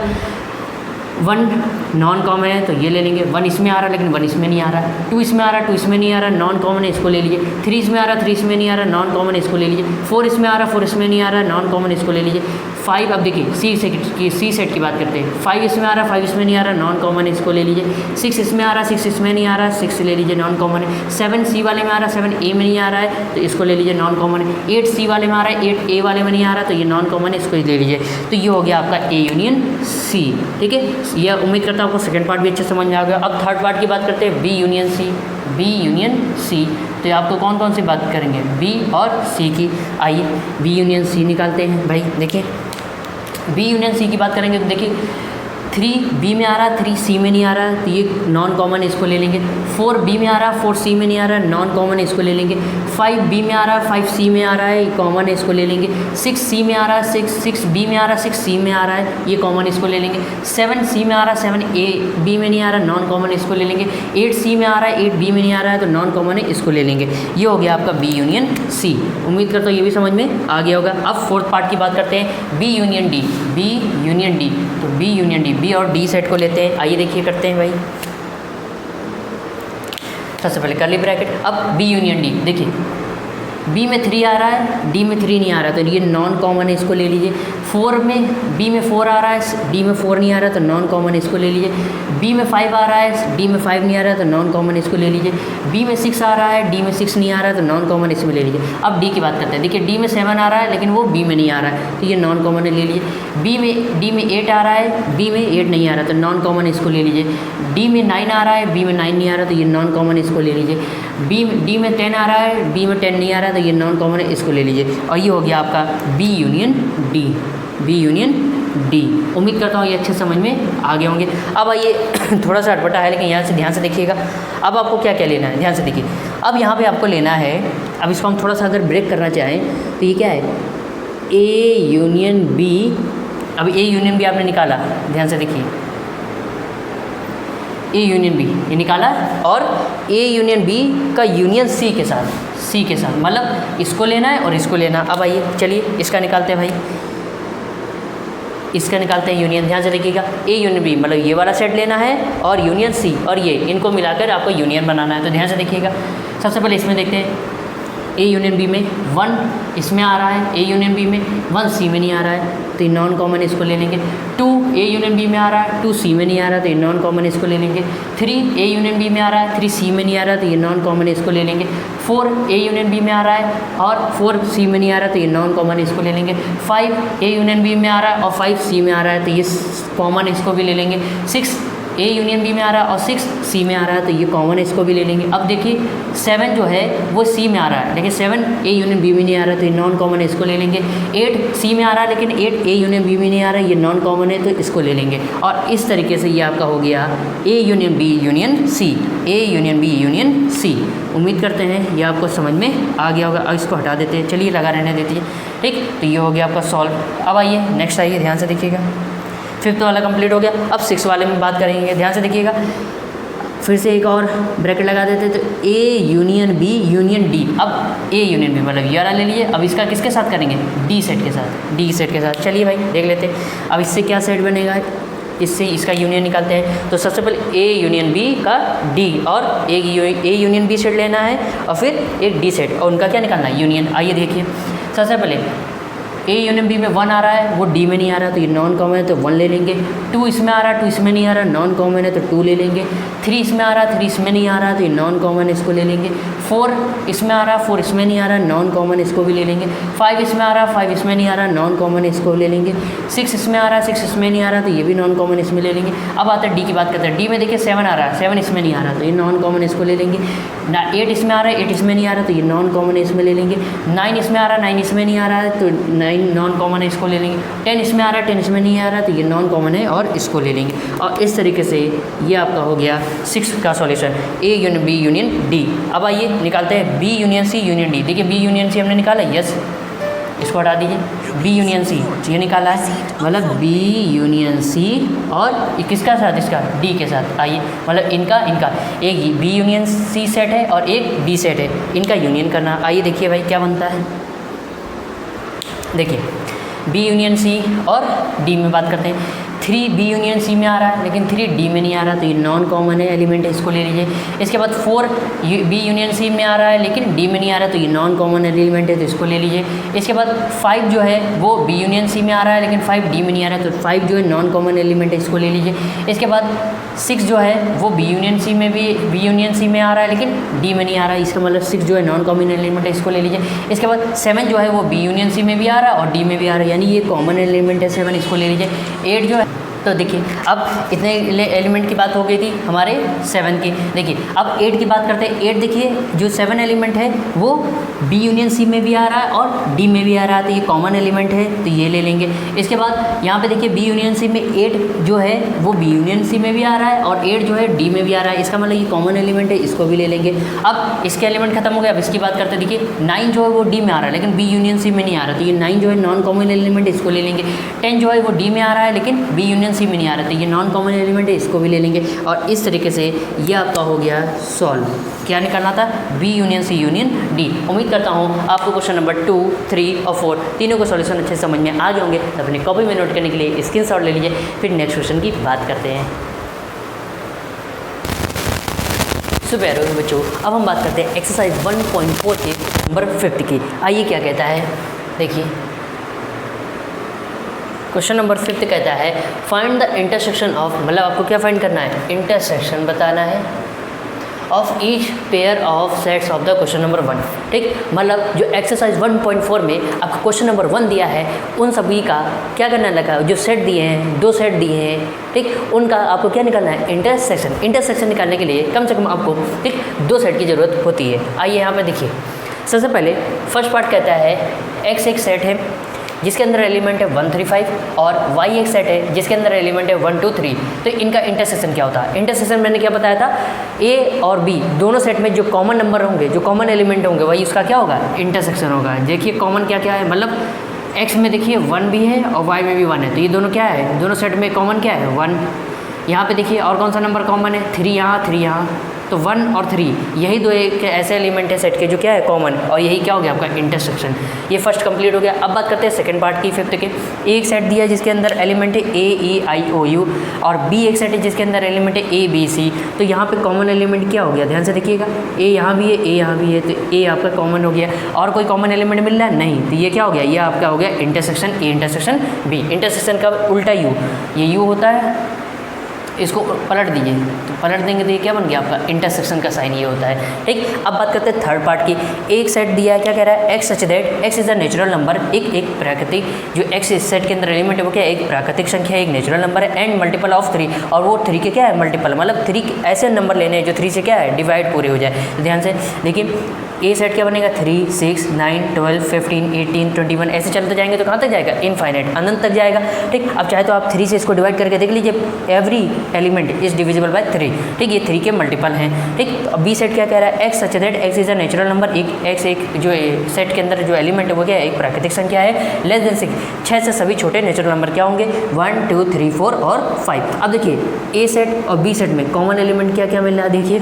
1 नॉन कॉमन है तो ये ले लेंगे, 1 इसमें आ रहा है लेकिन 1 इसमें नहीं आ रहा है, 2 इसमें आ रहा है 2 इसमें नहीं आ रहा है, नॉन कॉमन है इसको ले लीजिए। 3 इसमें आ रहा है 3 इसमें नहीं आ रहा है, नॉन कॉमन है इसको ले लीजिए। 4 इसमें आ रहा है 4 इसमें नहीं आ रहा है, नॉन कॉमन इसको ले लीजिए। 5 अब देखिए सी सेट की बात करते हैं। 5 इसमें आ रहा है 5 इसमें नहीं आ रहा है, नॉन कॉमन इसको ले लीजिए। 6 इसमें आ रहा है 6 इसमें नहीं आ रहा है, 6 ले लीजिए, नॉन कॉमन है। 7 सी वाले में आ रहा है 7 ए में नहीं आ रहा है तो इसको ले लीजिए, नॉन कॉमन है। 8 सी वाले में आ रहा है 8 ए वाले में नहीं आ रहा तो ये नॉन कॉमन है, इसको ले लीजिए। तो ये हो गया आपका ए यूनियन सी, ठीक है। यह उम्मीद करता हूँ आपको सेकंड पार्ट भी अच्छे समझ में आ गया। अब थर्ड पार्ट की बात करते हैं, B union C. B union C, तो आपको कौन कौन सी बात करेंगे? बी और सी की। आइए बी यूनियन सी निकालते हैं भाई। देखिए बी यूनियन सी की बात करेंगे तो देखिए 3 बी में आ रहा है 3 सी में नहीं आ रहा है तो ये नॉन कॉमन है, इसको ले लेंगे। 4 बी में आ रहा है 4 सी में नहीं आ रहा है, नॉन कॉमन है, इसको ले लेंगे। 5 बी में आ रहा है 5 सी में आ रहा है, ये कॉमन है, इसको ले लेंगे। 6 सी में आ रहा है 6 बी में आ रहा है 6 सी में आ रहा है, ये कॉमन, इसको ले लेंगे। 7 सी में आ रहा है 7 ए बी में नहीं आ रहा है, नॉन कॉमन, इसको ले लेंगे। 8 सी में आ रहा है 8 बी में नहीं आ रहा है तो नॉन कॉमन है, इसको ले लेंगे। ये हो गया आपका बी यूनियन सी। उम्मीद करता हूँ ये भी समझ में आ गया होगा। अब फोर्थ पार्ट की बात करते हैं, B union D. B union D, तो बी यूनियन डी, बी और डी सेट को लेते हैं। आइए देखिए करते हैं भाई। सबसे पहले कर्ली ब्रैकेट, अब बी यूनियन डी, देखिए बी में 3 आ रहा है, डी में 3 नहीं आ रहा, तो ये नॉन कॉमन है, इसको ले लीजिए। 4 में बी में 4 आ रहा है, डी में 4 नहीं आ रहा, तो नॉन कॉमन इसको ले लीजिए। बी में 5 आ रहा है, डी में 5 नहीं आ रहा, तो नॉन कॉमन इसको ले लीजिए। बी में 6 आ रहा है, डी में 6 नहीं आ रहा, तो नॉन कॉमन इसमें ले लीजिए। अब डी की बात करते हैं। देखिए डी में 7 आ रहा है, लेकिन वो बी में नहीं आ रहा है, तो ये नॉन कॉमन ले लीजिए। डी में 8 आ रहा है, बी में 8 नहीं आ रहा, तो नॉन कॉमन इसको ले लीजिए। डी में 9 आ रहा है, बी में 9 नहीं आ रहा, तो ये नॉन कॉमन इसको ले लीजिए। डी में 10 आ रहा है, बी में 10 नहीं आ रहा, तो ये नॉन कॉमन है, इसको ले लीजिए। और ये हो गया आपका B union D, B union D. उम्मीद करता हूँ ये अच्छे समझ में आ गए होंगे। अब आइए थोड़ा सा अटपटा है, लेकिन यहाँ से ध्यान से देखिएगा। अब आपको क्या क्या लेना है, ध्यान से देखिए। अब यहाँ पे आपको लेना है, अब इसको हम थोड़ा सा अगर ब्रेक करना चाहें तो ये क्या है, ए यूनियन बी। अब ए यूनियन बी आपने निकाला, ध्यान से देखिए, ए यूनियन बी ये निकाला, और ए यूनियन बी का यूनियन सी के साथ, मतलब इसको लेना है और इसको लेना। अब आइए चलिए इसका निकालते हैं भाई, इसका निकालते हैं यूनियन। ध्यान से देखिएगा, ए यूनियन बी मतलब ये वाला सेट लेना है, और यूनियन सी और ये इनको मिलाकर आपको यूनियन बनाना है। तो ध्यान से देखिएगा, सबसे पहले इसमें देखते हैं, ए यूनियन बी में 1 इसमें आ रहा है, ए यूनियन बी में 1 सी में नहीं आ रहा है, तो ये नॉन कॉमन इसको ले लेंगे। 2 ए यूनियन बी में आ रहा है, 2 सी में नहीं आ रहा, तो ये नॉन कॉमन इसको ले लेंगे। 3 ए यूनियन बी में आ रहा है, 3 सी में नहीं आ रहा, तो ये नॉन कॉमन इसको ले लेंगे। 4 ए यूनियन बी में आ रहा है और 4 सी में नहीं आ रहा, तो ये नॉन कॉमन इसको ले लेंगे। 5 ए यूनियन बी में आ रहा है और 5 सी में आ रहा है, तो ये कॉमन इसको भी ले लेंगे। 6 ए यूनियन बी में आ रहा है और 6 सी में आ रहा है, तो ये कॉमन इसको भी ले लेंगे। अब देखिए 7 जो है वो सी में आ रहा है, लेकिन 7 ए यूनियन बी में नहीं आ रहा, तो ये नॉन कॉमन है, इसको ले लेंगे। 8 सी में आ रहा है, लेकिन 8 ए यूनियन बी में नहीं आ रहा है, ये नॉन कॉमन है, तो इसको ले लेंगे। और इस तरीके से ये आपका हो गया A union B union C, A union B union C. उम्मीद करते हैं ये आपको समझ में आ गया होगा। अब इसको हटा देते हैं, चलिए लगा रहने देती है, ठीक। तो ये हो गया आपका सॉल्व। अब आइए नेक्स्ट आइए, ध्यान से देखिएगा। 5th वाला कंप्लीट हो गया, अब 6 वाले में बात करेंगे। ध्यान से देखिएगा, फिर से एक और ब्रैकेट लगा देते, तो A union B union D. अब ए यूनियन बी मतलब ये वाला ले लिए, अब इसका किसके साथ करेंगे, डी सेट के साथ, डी सेट के साथ। चलिए भाई देख लेते हैं अब इससे क्या सेट बनेगा, इससे इसका यूनियन निकालते हैं। तो सबसे पहले ए यूनियन बी का डी, और एक ए यूनियन बी सेट लेना है, और फिर एक डी सेट, और उनका क्या निकालना है, यूनियन। आइए देखिए, सबसे पहले ए यूनियन बी में 1 आ रहा है, वो डी में नहीं आ रहा, तो ये नॉन कॉमन है, तो 1 ले लेंगे। 2 इसमें आ रहा है, 2 इसमें नहीं आ रहा, नॉन कॉमन है, तो 2 ले लेंगे। 3 इसमें आ रहा है, 3 इसमें नहीं आ रहा, तो ये नॉन कॉमन है, इसको ले लेंगे। 4 इसमें आ रहा है, 4 इसमें नहीं आ रहा, नॉन कॉमन, इसको भी ले लेंगे। 5 इसमें आ रहा है, 5 इसमें नहीं आ रहा, नॉन कॉमन, इसको ले लेंगे। 6 इसमें आ रहा है, 6 इसमें नहीं आ रहा, तो ये भी नॉन कॉमन, इसमें ले लेंगे। अब आता है डी की बात करते हैं। डी में देखिए 7 आ रहा है, 7 इसमें नहीं आ रहा, तो ये नॉन कॉमन, इसको ले लेंगे। 8 इसमें आ रहा है, 8 इसमें नहीं आ रहा, तो ये नॉन कॉमन, इसमें ले लेंगे। 9 इसमें आ रहा है, 9 इसमें नहीं आ रहा है, तो 9 नॉन कॉमन है, इसको ले लेंगे। 10 इसमें आ रहा है, 10 इसमें नहीं आ रहा, तो ये नॉन कॉमन है, और इसको ले लेंगे। और इस तरीके से ये आपका हो गया 6 का solution, A union B union D. अब आइए निकालते हैं B union C union D. देखिए बी यूनियन सी हमने निकाला, यस, इसको हटा दीजिए। बी यूनियन सी ये निकाला है, मतलब बी यूनियन सी, और किसका साथ, इसका डी के साथ। आइए मतलब इनका एक बी यूनियन सी सेट है और एक डी सेट है, इनका यूनियन करना। आइए देखिए भाई क्या बनता है। देखिए बी यूनियन सी और डी में बात करते हैं। 3 बी यूनियन सी में आ रहा है, लेकिन 3 डी में नहीं आ रहा, तो ये नॉन कॉमन है, एलिमेंट है, इसको ले लीजिए। इसके बाद 4 बी यूनियन सी में आ रहा है, लेकिन डी में नहीं आ रहा, तो ये नॉन कॉमन एलिमेंट है, तो इसको ले लीजिए। इसके बाद 5 जो है वो बी यूनियन सी में आ रहा है, लेकिन 5 डी में नहीं आ रहा है, तो 5 जो है नॉन कॉमन एलिमेंट है, इसको ले लीजिए। इसके बाद 6 जो है वो बी यूनियन सी में आ रहा है, लेकिन डी में नहीं आ रहा है, इसका मतलब 6 जो है नॉन कॉमन एलिमेंट है, इसको ले लीजिए। इसके बाद 7 जो है वो बी यूनियन सी में भी आ रहा है और डी में भी आ रहा है, यानी ये कॉमन एलिमेंट है 7, इसको ले लीजिए। 8 जो है, तो देखिए अब इतने एलिमेंट की बात हो गई थी हमारे 7 की। देखिए अब 8 की बात करते हैं। 8 देखिए जो 7 एलिमेंट है वो बी यूनियन सी में भी आ रहा है और डी में भी आ रहा है, तो ये कॉमन एलिमेंट है, तो ये ले लेंगे। इसके बाद यहाँ पे देखिए बी यूनियन सी में 8 जो है वो बी यूनियन सी में भी आ रहा है और 8 जो है डी में भी आ रहा है, इसका मतलब ये कॉमन एलिमेंट है, इसको भी ले लेंगे। अब इसके एलिमेंट खत्म हो गया, अब इसकी बात करते हैं। देखिए 9 जो है वो डी में आ रहा है, लेकिन बी यूनियन सी में नहीं आ रहा, तो ये 9 जो है नॉन कॉमन एलिमेंट, इसको ले लेंगे। 10 जो है वो डी में आ रहा है, लेकिन बी यूनियन यूनियन सी में नहीं आ रहा, तो ये नॉन कॉमन एलिमेंट है, इसको भी ले लेंगे। और इस तरीके से ये आपका हो गया सॉल्व। क्या निकालना था? B union C union D. उम्मीद करता हूँ आपको क्वेश्चन नंबर 2, 3 और 4 तीनों को सॉल्यूशन अच्छे समझ में आ गए होंगे। तो अपनी कॉपी में नोट करने के लिए स्क्रीनशॉट ले लीजिए। फिर नेक्स्ट क्वेश्चन की बात करते हैं। सो प्यारे बच्चों, अब हम बात करते हैं एक्सरसाइज 1.4 के नंबर 5 की। आइए क्या कहता है, देखिए क्वेश्चन नंबर 5 कहता है फाइंड द इंटरसेक्शन ऑफ, मतलब आपको क्या फाइंड करना है? इंटरसेक्शन बताना है of each pair of sets of the question number 1। ठीक, मतलब जो एक्सरसाइज 1.4 में आपको क्वेश्चन नंबर 1 दिया है, उन सभी का क्या करना लगा, जो सेट दिए हैं, 2 सेट दिए हैं, ठीक, उनका आपको क्या निकालना है? इंटरसेक्शन। इंटरसेक्शन निकालने के लिए कम से कम आपको ठीक 2 सेट की ज़रूरत होती है। आइए यहाँ पे देखिए, सबसे पहले फर्स्ट पार्ट कहता है x एक सेट है जिसके अंदर एलिमेंट है 1, 3, 5 और y एक सेट है जिसके अंदर एलिमेंट है 1, 2, 3। तो इनका इंटरसेक्शन क्या होता है? इंटरसेक्शन मैंने क्या बताया था? a और b दोनों सेट में जो कॉमन नंबर होंगे, जो कॉमन एलिमेंट होंगे, वही उसका क्या होगा? इंटरसेक्शन होगा। देखिए कॉमन क्या क्या है, मतलब x में देखिए 1 भी है और y में भी 1 है, तो ये दोनों क्या है? दोनों सेट में कॉमन क्या है? 1। यहाँ पे देखिए और कौन सा नंबर कॉमन है? 3 यहाँ, 3 यहाँ, तो 1 और 3 यही दो एक ऐसे एलिमेंट है सेट के जो क्या है? कॉमन। और यही क्या हो गया आपका? इंटरसेक्शन। ये फर्स्ट कंप्लीट हो गया। अब बात करते हैं सेकंड पार्ट की, 5th के। एक सेट दिया है जिसके अंदर एलिमेंट है A, E, I, O, U और B एक सेट है जिसके अंदर एलिमेंट है A, B, C। तो यहाँ पे कॉमन एलिमेंट क्या हो गया? ध्यान से देखिएगा, A यहाँ भी है, A यहाँ भी है, तो A आपका कॉमन हो गया। और कोई कॉमन एलिमेंट मिल रहा है? नहीं। तो ये क्या हो गया? ये आपका हो गया intersection A, intersection B। Intersection का उल्टा U, ये U होता है, इसको पलट दीजिए, तो पलट देंगे तो ये क्या बन गया आपका? इंटरसेक्शन का साइन ये होता है। ठीक, अब बात करते हैं थर्ड पार्ट की। एक सेट दिया है, क्या कह रहा है? x such that x is a natural number. एक प्राकृतिक, जो x इस सेट के अंदर एलिमेंट है वो क्या है? एक प्राकृतिक संख्या है, एक नेचुरल नंबर है, एंड मल्टीपल ऑफ 3, और वो 3 के क्या है? मल्टीपल, मतलब 3 ऐसे नंबर लेने हैं जो 3 से क्या है? डिवाइड पूरे हो जाए। तो ध्यान से देखिए, ए सेट क्या बनेगा? 3, 6, 9, 12, 15, 18, 21 ऐसे चलते जाएंगे तो कहाँ तक जाएगा? इनफाइनाइट, अनंत तक जाएगा। ठीक, अब चाहे तो आप 3 से इसको डिवाइड करके देख लीजिए, every element is divisible by 3। ठीक, ये 3 के मल्टीपल हैं। ठीक, तो बी सेट क्या कह रहा है? X such that x is a natural number. एक एक्स एक जो सेट के अंदर जो एलिमेंट है वो क्या है? एक प्राकृतिक संख्या है, लेस देन 6। 6 से सभी छोटे नेचुरल नंबर क्या होंगे? 1, 2, 3, 4 और 5। अब देखिए ए सेट और बी सेट में कॉमन एलिमेंट क्या क्या मिल रहा है? देखिए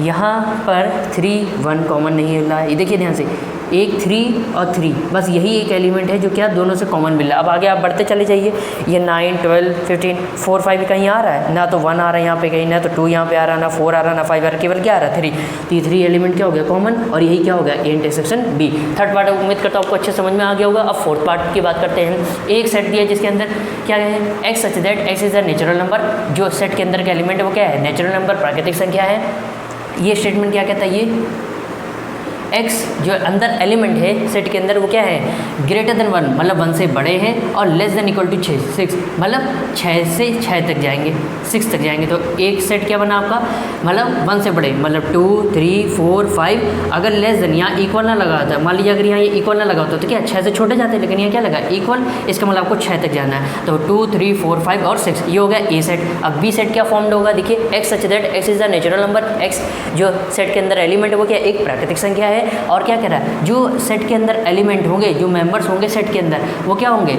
यहाँ पर 3, 1 कॉमन नहीं मिल रहा है। ये देखिए ध्यान से, एक 3 और 3, बस यही एक एलिमेंट है जो क्या दोनों से कॉमन मिल रहा है। अब आगे आप बढ़ते चले जाइए, ये 9, 12, 15, 4, 5 कहीं आ रहा है ना? तो 1 आ रहा है यहाँ पे कहीं, ना तो 2 यहाँ पे आ रहा है, ना 4 आ रहा है, ना 5 आ रहा है, केवल क्या आ रहा है? 3। तो ये 3 एलिमेंट क्या हो गया? कॉमन। और यही क्या हो गया? A intersection B. Third part उम्मीद करता हूँ आपको अच्छे समझ में आ गया होगा। अब फोर्थ पार्ट की बात करते हैं। एक सेट दिया जिसके अंदर क्या है? X such that x is a natural number. जो सेट के अंदर का एलिमेंट है वो क्या है? नेचुरल नंबर, प्राकृतिक संख्या है। ये स्टेटमेंट क्या कहता है? ये x जो अंदर एलिमेंट है सेट के अंदर वो क्या है? ग्रेटर देन 1, मतलब 1 से बड़े हैं, और लेस देन इक्वल टू 6, मतलब 6 से 6 तक जाएंगे, 6 तक जाएंगे। तो एक सेट क्या बना आपका? मतलब 1 से बड़े, मतलब 2, 3, 4, 5। अगर लेस देन यहाँ इक्वल ना लगा होता, मान लीजिए अगर यहाँ ये इक्वल ना लगा होता तो क्या 6 से छोटे जाते, लेकिन यहाँ क्या लगा? इक्वल। इसका मतलब आपको 6 तक जाना है। तो 2, 3, 4, 5 और 6, ये हो गया ए सेट। अब बी सेट क्या फॉर्म्ड होगा? देखिए x such that x is the natural number. X जो सेट के अंदर एलिमेंट है वो क्या? एक प्राकृतिक संख्या है। और क्या कह रहा है? जो सेट के अंदर एलिमेंट होंगे, जो मेंबर्स होंगे सेट के अंदर, वो क्या होंगे?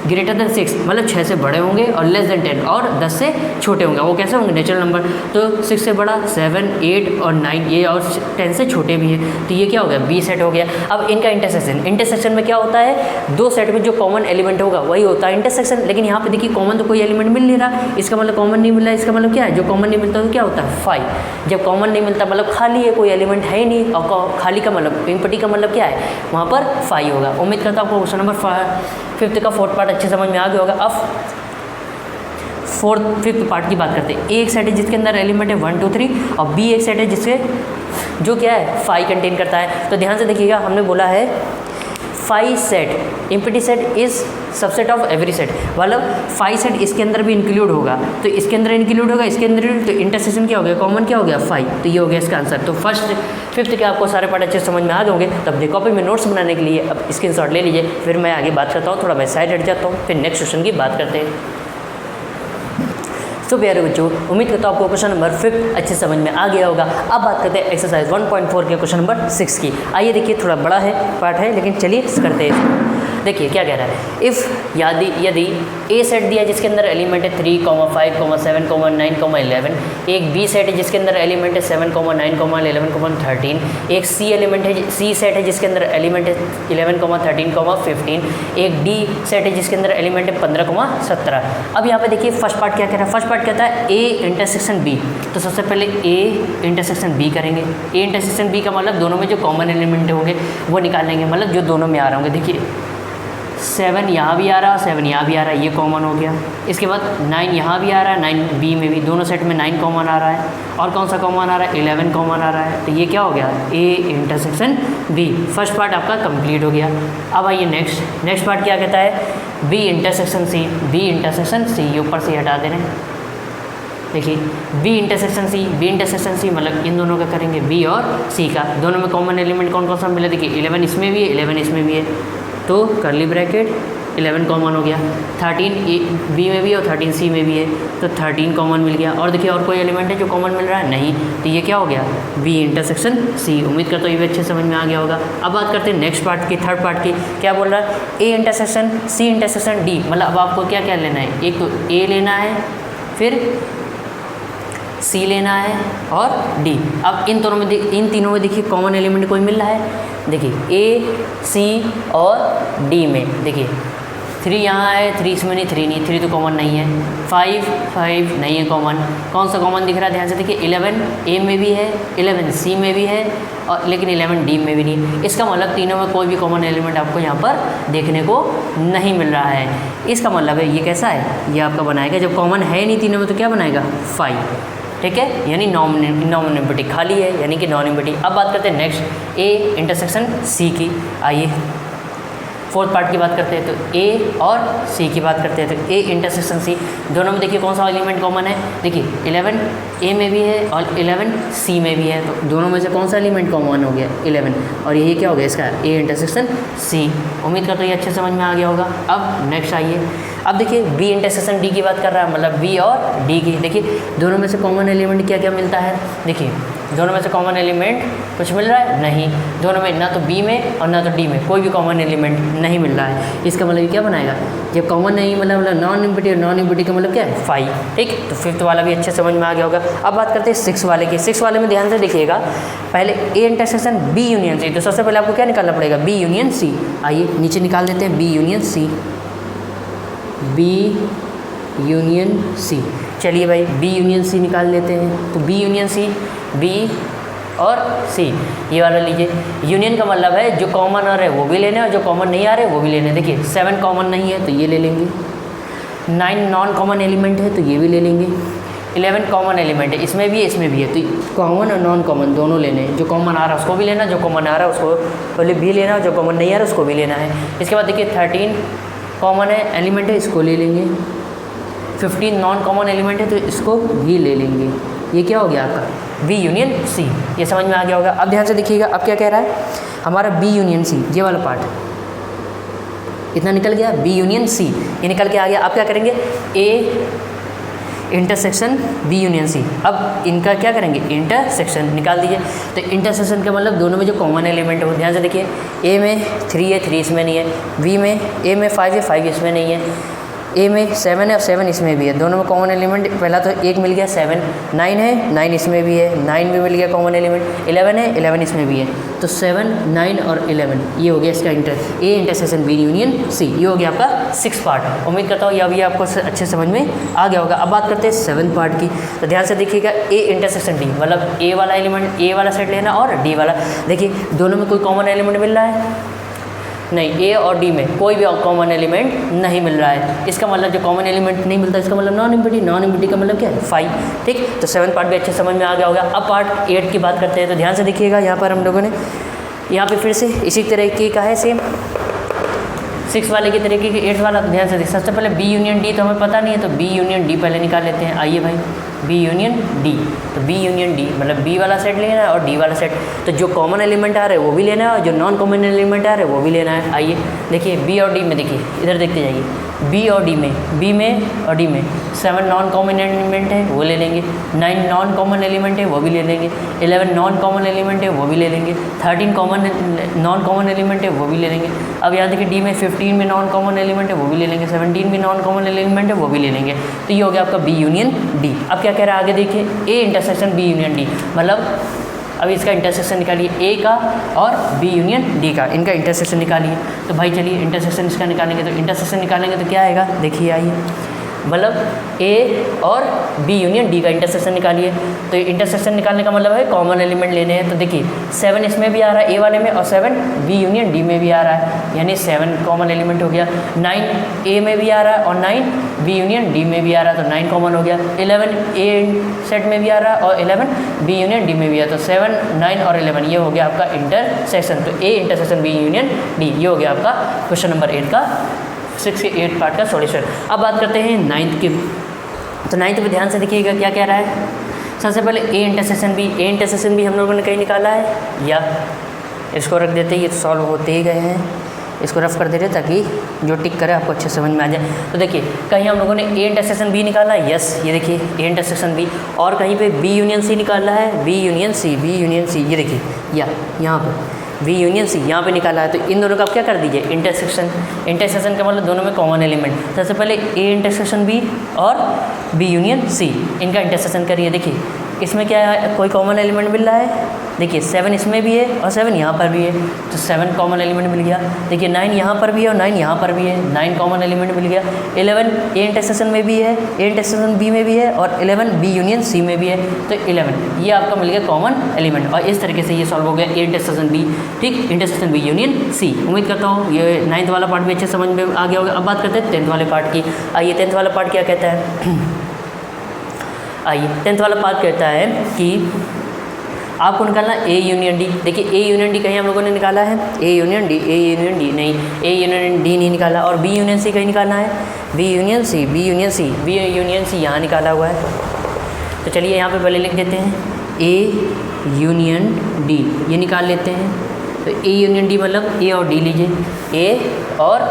ग्रेटर देन 6, मतलब 6 से बड़े होंगे, और लेस देन 10, और 10 से छोटे होंगे। वो कैसे होंगे? Natural number. तो 6 से बड़ा 7, 8 और 9, ये और 10 से छोटे भी हैं। तो ये क्या हो गया? बी सेट हो गया। अब इनका इंटरसेक्शन, इंटरसेक्शन में क्या होता है? 2 सेट में जो कॉमन एलिमेंट होगा वही होता है इंटरसेक्शन। लेकिन यहाँ पे देखिए कॉमन तो कोई एलिमेंट मिल नहीं रहा, इसका मतलब कॉमन नहीं मिल रहा। इसका मतलब क्या है? जो कॉमन नहीं मिलता तो क्या होता है? 5। जब कॉमन नहीं मिलता मतलब खाली है, कोई एलिमेंट है ही नहीं, और खाली का मतलब एम्प्टी का मतलब क्या है? वहाँ पर 5 होगा। उम्मीद करता हूँ आपको क्वेश्चन नंबर 5th का फोर्थ पार्ट अच्छे समझ में आ गया होगा। अब 5th पार्ट की बात करते हैं। ए एक सेट है जिसके अंदर एलिमेंट है 1, 2, 3, और बी एक सेट है जिससे जो क्या है? 5 कंटेन करता है। तो ध्यान से देखिएगा, हमने बोला है 5 set, empty set is subset of every set, मतलब 5 सेट इसके अंदर भी इंक्लूड होगा। तो इसके अंदर इंक्लूड होगा, इसके अंदर, तो इंटरसेक्शन क्या हो गया? कॉमन क्या हो गया? 5। तो ये हो गया इसका आंसर। तो 5th के आपको सारे पार्ट अच्छे समझ में आ गए होंगे। तो अपनी कॉपी में नोट्स बनाने के लिए अब स्क्रीनशॉट ले लीजिए, फिर मैं आगे बात करता हूँ। थोड़ा मैं साइड हट जाता हूँ, फिर नेक्स्ट क्वेश्चन की बात करते हैं। तो प्यारे बच्चों, उम्मीद करता हूँ आपको क्वेश्चन नंबर 5 अच्छे समझ में आ गया होगा। अब बात करते हैं एक्सरसाइज 1.4 के क्वेश्चन नंबर 6 की। आइए देखिए, थोड़ा बड़ा है पार्ट है, लेकिन चलिए करते हैं। देखिए क्या कह रहा है, इफ़ यदि ए सेट दिया है जिसके अंदर एलिमेंट है 3, 5, 7, 9, 11, एक बी सेट है जिसके अंदर एलिमेंट है 7, 9, 11, 13, एक सी एलिमेंट है, सी सेट है जिसके अंदर एलिमेंट है 11, 13, 15, एक डी सेट है जिसके अंदर एलिमेंट है 15, 17। अब यहाँ पे देखिए फर्स्ट पार्ट क्या कह रहा है, फर्स्ट पार्ट कहता है ए इंटरसेक्शन बी। तो सबसे पहले ए इंटरसेक्शन बी करेंगे। ए इंटरसेक्शन बी का मतलब दोनों में जो कॉमन एलिमेंट होंगे वो निकाल लेंगे, मतलब जो दोनों में आ रहे होंगे। देखिए 7 यहाँ भी आ रहा है, 7 यहाँ भी आ रहा है, ये कॉमन हो गया। इसके बाद 9 यहाँ भी आ रहा है, 9 बी में भी, दोनों सेट में 9 कॉमन आ रहा है। और कौन सा कॉमन आ रहा है, 11 कॉमन आ रहा है। तो ये क्या हो गया, A intersection B. First part आपका कंप्लीट हो गया। अब आइए नेक्स्ट पार्ट क्या कहता है, B intersection C. B intersection C, ये ऊपर से हटा दे रहे हैं। देखिए बी इंटरसेक्शन सी मतलब इन दोनों का करेंगे, बी और सी का। दोनों में कॉमन एलिमेंट कौन कौन सा मिला, देखिए 11 इसमें भी है, 11 इसमें भी है, तो कर्ली ब्रैकेट 11 कॉमन हो गया। 13 बी में भी है और 13 सी में भी है, तो 13 कॉमन मिल गया। और देखिए और कोई एलिमेंट है जो कॉमन मिल रहा है, नहीं। तो ये क्या हो गया, बी इंटरसेक्शन सी। उम्मीद करता हूँ ये भी अच्छे समझ में आ गया होगा। अब बात करते हैं नेक्स्ट पार्ट की, थर्ड पार्ट की। क्या बोल रहा है, A intersection C intersection D. मतलब अब आपको क्या क्या लेना है, एक तो ए लेना है, फिर सी लेना है और डी। अब इन तीनों में देखिए कॉमन एलिमेंट कोई मिल रहा है। देखिए ए सी और डी में देखिए 3 यहाँ है, 3 इसमें नहीं, 3 तो कॉमन नहीं है। 5 नहीं है कॉमन। कौन सा कॉमन दिख रहा है, ध्यान से देखिए 11 ए में भी है, 11 सी में भी है, और लेकिन 11 डी में भी नहीं। इसका मतलब तीनों में कोई भी कॉमन एलिमेंट आपको यहाँ पर देखने को नहीं मिल रहा है। इसका मतलब है ये कैसा है, ये आपका बनाएगा, जब कॉमन है नहीं तीनों में तो क्या बनाएगा, 5। ठीक है, यानी नॉन एम्प्टी खाली है, यानी कि नॉन एम्प्टी। अब बात करते हैं नेक्स्ट ए इंटरसेक्शन सी की। आइए फोर्थ पार्ट की बात करते हैं, तो ए और सी की बात करते हैं। तो ए इंटरसेक्शन सी, दोनों में देखिए कौन सा एलिमेंट कॉमन है। देखिए 11 ए में भी है और 11 सी में भी है, तो दोनों में से कौन सा एलिमेंट कॉमन हो गया, 11। और यही क्या हो गया इसका, ए इंटरसेक्शन सी। उम्मीद करता हूँ ये अच्छे समझ में आ गया होगा। अब नेक्स्ट आइए, अब देखिए बी इंटरसेक्शन डी की बात कर रहा है, मतलब बी और डी की। देखिए दोनों में से कॉमन एलिमेंट क्या क्या मिलता है, देखिए दोनों में से कॉमन एलिमेंट कुछ मिल रहा है, नहीं। दोनों में ना तो बी में और ना तो डी में कोई भी कॉमन एलिमेंट नहीं मिल रहा है। इसका मतलब क्या बनाएगा, जब कॉमन नहीं मतलब नॉन एम्प्टी, और नॉन एम्प्टी का मतलब क्या है, 5। ठीक, तो फिफ्थ वाला भी अच्छे समझ में आ गया होगा। अब बात करते हैं 6 वाले की। 6 वाले में ध्यान से देखिएगा, पहले A intersection B union C. तो सबसे पहले आपको क्या निकालना पड़ेगा, बी यूनियन सी। आइए नीचे निकाल देते हैं, B union C, B union C. चलिए भाई बी यूनियन सी निकाल लेते हैं। तो बी यूनियन सी, बी और सी, ये वाला लीजिए। यूनियन का मतलब है जो कॉमन आ रहे हैं वो भी लेने और जो कॉमन नहीं आ रहे वो भी लेने। देखिए 7 कॉमन नहीं है तो ये ले लेंगे, 9 नॉन कॉमन एलिमेंट है तो ये भी ले लेंगे, 11 कॉमन एलिमेंट है, इसमें भी है इसमें भी है, तो कॉमन और नॉन कॉमन दोनों लेने हैं। जो कॉमन आ रहा है उसको भी लेना, जो कॉमन आ रहा है उसको पहले भी लेना, जो कॉमन नहीं आ रहा है उसको भी लेना है। इसके बाद देखिए 13 कॉमन है एलिमेंट है, इसको ले लेंगे। 15 नॉन कॉमन एलिमेंट है तो इसको भी ले लेंगे। ये क्या हो गया आपका, बी यूनियन सी। ये समझ में आ गया होगा। अब ध्यान से देखिएगा, अब क्या कह रहा है हमारा बी यूनियन सी, ये वाला पार्ट इतना निकल गया, बी यूनियन सी ये निकल के आ गया। अब क्या करेंगे, A intersection B union C. अब इनका क्या करेंगे, इंटरसेक्शन निकाल दीजिए। तो इंटरसेक्शन का मतलब दोनों में जो कॉमन एलिमेंट है वो ध्यान से देखिए, ए में 3 है, 3 इसमें नहीं है, बी में ए में 5 है, 5 इसमें नहीं है, ए में 7 है और 7 इसमें भी है। दोनों में कॉमन एलिमेंट पहला तो एक मिल गया 7, 9 है, 9 इसमें भी है, 9 भी मिल गया कॉमन एलिमेंट, 11 है, 11 इसमें भी है। तो 7, 9 और 11 ये हो गया इसका A intersection B union C. ये हो गया आपका 6 पार्ट। उम्मीद करता हूँ ये अभी आपको अच्छे समझ में आ गया होगा। अब बात करते हैं 7 पार्ट की। तो ध्यान से देखिएगा, ए इंटरसेक्शन डी मतलब ए वाला एलिमेंट, ए वाला सेट लेना और डी वाला। देखिए दोनों में कोई कॉमन एलिमेंट मिल रहा है नहीं, ए और डी में कोई भी कॉमन एलिमेंट नहीं मिल रहा है। इसका मतलब जो कॉमन एलिमेंट नहीं मिलता इसका मतलब नॉन एम्प्टी, नॉन एम्प्टी का मतलब क्या है, 5। ठीक, तो 7 पार्ट भी अच्छे समझ में आ गया होगा। अब पार्ट 8 की बात करते हैं। तो ध्यान से देखिएगा, यहाँ पर हम लोगों ने यहाँ पे फिर से इसी तरीके का है सेम 6 वाले की तरीके की 8 वाला। तो ध्यान से देखिए, सबसे पहले बी यूनियन डी तो हमें पता नहीं है, तो बी यूनियन डी पहले निकाल लेते हैं। आइए भाई बी यूनियन डी, तो बी यूनियन डी मतलब बी वाला सेट लेना है और डी वाला सेट। तो जो कॉमन एलिमेंट आ रहे हैं वो भी लेना है और जो नॉन कॉमन एलिमेंट आ रहे हैं वो भी लेना है। आइए देखिए बी और डी में, देखिए इधर देखते जाइए, बी और डी में, बी में और डी में 7 नॉन कॉमन एलिमेंट है वो ले लेंगे, 9 नॉन कॉमन एलिमेंट है वो भी ले लेंगे, 11 नॉन कॉमन एलिमेंट है वो भी ले लेंगे, 13 नॉन कॉमन एलिमेंट है वो भी ले लेंगे। अब यहाँ देखिए डी में 15 में नॉन कॉमन एलिमेंट है वो भी ले लेंगे, 17 में नॉन कॉमन एलिमेंट है वो भी ले लेंगे। तो ये हो गया आपका बी यूनियन डी। अब क्या कह रहा है आगे देखिए, A intersection B union D, मतलब अब इसका इंटरसेक्शन निकालिए ए का और बी यूनियन डी का, इनका इंटरसेक्शन निकालिए। तो भाई चलिए इंटरसेक्शन इसका निकालेंगे, तो इंटरसेक्शन निकालेंगे तो क्या आएगा देखिए, आइए मतलब ए और बी यूनियन डी का इंटरसेक्शन निकालिए। तो इंटरसेक्शन निकालने का मतलब है कॉमन एलिमेंट लेने हैं। तो देखिए 7 इसमें भी आ रहा है ए वाले में और 7 बी यूनियन डी में भी आ रहा है, यानी 7 कॉमन एलिमेंट हो गया। 9 ए में भी आ रहा है और 9 बी यूनियन डी में भी आ रहा है, तो 9 कॉमन हो गया। 11 ए सेट में भी आ रहा है और 11 बी यूनियन डी में भी आ रहा है, तो 7 9 और 11 ये हो गया आपका इंटरसेक्शन। तो A intersection B union D, ये हो गया आपका क्वेश्चन नंबर 8 का 6 के 8 पार्ट का सॉल्यूशन। अब बात करते हैं 9th की। तो 9th में ध्यान से देखिएगा क्या कह रहा है। सबसे पहले A intersection B, A intersection B हम लोगों ने कहीं निकाला है, या इसको रख देते हैं, ये तो सॉल्व होते ही गए हैं, इसको रफ कर दे रहे ताकि जो टिक करे आपको अच्छे समझ में आ जाए। तो देखिए कहीं हम लोगों ने ए इंटरसेक्शन बी निकाला है, यस ये देखिए ए इंटरसेक्शन बी, और कहीं पे बी यूनियन सी निकाला है, B union C, B union C, ये देखिए या यहाँ पर बी यूनियन सी यहाँ पे निकाला है। तो इन दोनों का आप क्या कर दीजिए इंटरसेक्शन, इंटरसेक्शन का मतलब दोनों में कॉमन एलिमेंट। सबसे पहले ए इंटरसेक्शन बी और बी यूनियन सी, इनका इंटरसेक्शन करिए। देखिए इसमें क्या है, कोई कॉमन एलिमेंट मिल रहा है, देखिए 7 इसमें भी है और 7 यहाँ पर भी है, तो 7 कॉमन एलिमेंट मिल गया। देखिए 9 यहाँ पर भी है और 9 यहाँ पर भी है, 9 कॉमन एलिमेंट मिल गया। 11 ए इंटरसेक्शन में भी है, ए इंटरसेक्शन बी में भी है और 11 बी यूनियन सी में भी है, तो 11 ये आपका मिल गया कॉमन एलिमेंट। और इस तरीके से ये सॉल्व हो गया ए इंटरसेक्शन बी, ठीक, इंटरसेक्शन बी यूनियन सी। उम्मीद करता हूँ ये 9th वाला पार्ट भी अच्छे समझ में आ गया होगा। अब बात करते हैं 10th वाले पार्ट की। आइए 10th वाला पार्ट क्या कहता है। आइए 10th वाला पार्ट कहता है कि आपको निकालना ए यूनियन डी। देखिए ए यूनियन डी कहीं हम लोगों ने निकाला है, A union D, A union D नहीं, ए यूनियन डी नहीं निकाला। और बी यूनियन सी कहीं निकालना है, B union C, B union C, B union C यहाँ निकाला हुआ है। तो चलिए यहाँ पे पहले लिख देते हैं ए यूनियन डी, ये निकाल लेते हैं। तो ए यूनियन डी मतलब ए और डी लीजिए, ए और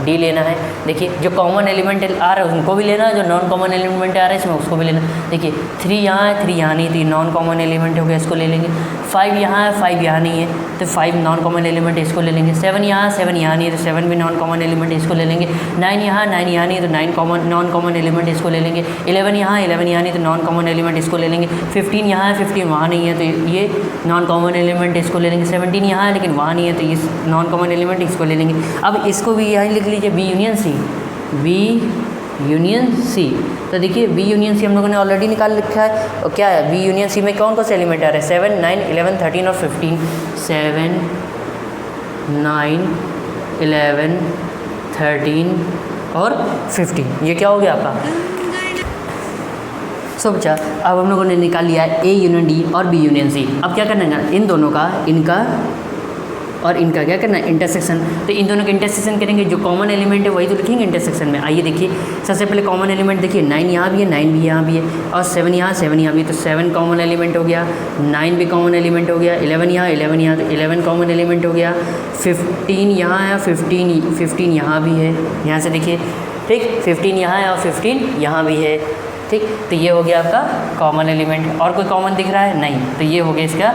डी लेना है। देखिए जो कॉमन एलिमेंट आ रहा है उनको भी लेना है, जो नॉन कॉमन एलिमेंट आ रहा है इसमें उसको भी लेना। देखिए 3 यहाँ है, 3 यहाँ नहीं, तो नॉन कॉमन एलिमेंट हो गया, इसको ले लेंगे। 5 यहाँ है, 5 यहाँ नहीं है, तो 5 नॉन कॉमन एलिमेंट है, इसको ले लेंगे। 7 यहाँ, 7 यहाँ नहीं है, तो 7 भी नॉन कॉमन एलिमेंट है, इसको ले लेंगे। 9 यहाँ, 9 यहाँ नहीं है, तो 9 नॉन कॉमन एलिमेंट इसको ले लेंगे। 11 यहाँ, 11 यहाँ नहीं, तो नॉन कॉमन एलिमेंट इसको ले लेंगे। 15 यहाँ है, 15 वहाँ नहीं है, तो ये नॉन कॉमन एलिमेंट इसको ले लेंगे। 17 यहाँ है लेकिन वहाँ नहीं है, तो इस नॉन कॉमन एलिमेंट इसको ले लेंगे। अब इसको भी यहाँ लिख लीजिए B union C, B union C. तो देखिए बी यूनियन सी हम लोगों ने ऑलरेडी निकाल रखा है। और क्या है बी यूनियन सी में कौन कौन से एलिमेंट आ रहे हैं, 7 9 11 13 और 15। 7 9 11 13 और 15, ये क्या हो गया आपका। सो बच्चा अब हम लोगों ने निकाल लिया है ए यूनियन डी और बी यूनियन सी। अब क्या करना है, इन दोनों का, इनका और इनका क्या करना है इंटरसेक्शन। तो इन दोनों का इंटरसेक्शन करेंगे, जो कॉमन एलिमेंट है वही तो लिखेंगे इंटरसेक्शन में। आइए देखिए सबसे पहले कॉमन एलिमेंट देखिए 9 यहाँ भी है, 9 भी यहाँ भी है, और 7 यहाँ, 7 यहाँ भी है, तो 7 कॉमन एलिमेंट हो गया। 9 भी कॉमन एलिमेंट हो गया। 11 यहाँ, 11 यहाँ, तो 11 कॉमन एलिमेंट हो गया। 15 यहाँ है, 15 यहाँ भी है, यहाँ से देखिए ठीक, 15 यहाँ है और 15 यहाँ भी है, ठीक। तो ये हो गया आपका कॉमन एलिमेंट। और कोई कॉमन दिख रहा है नहीं, तो ये हो गया इसका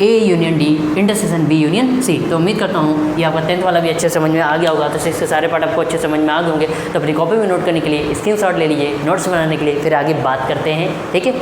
A union D intersection B union C. तो उम्मीद करता हूँ ये आपका 10th वाला भी अच्छे समझ में आ गया होगा। तो इसके सारे पार्ट आपको अच्छे समझ में आ गए होंगे। तो अपनी कॉपी में नोट करने के लिए स्क्रीनशॉट ले लीजिए, नोट्स बनाने के लिए, फिर आगे बात करते हैं, ठीक है।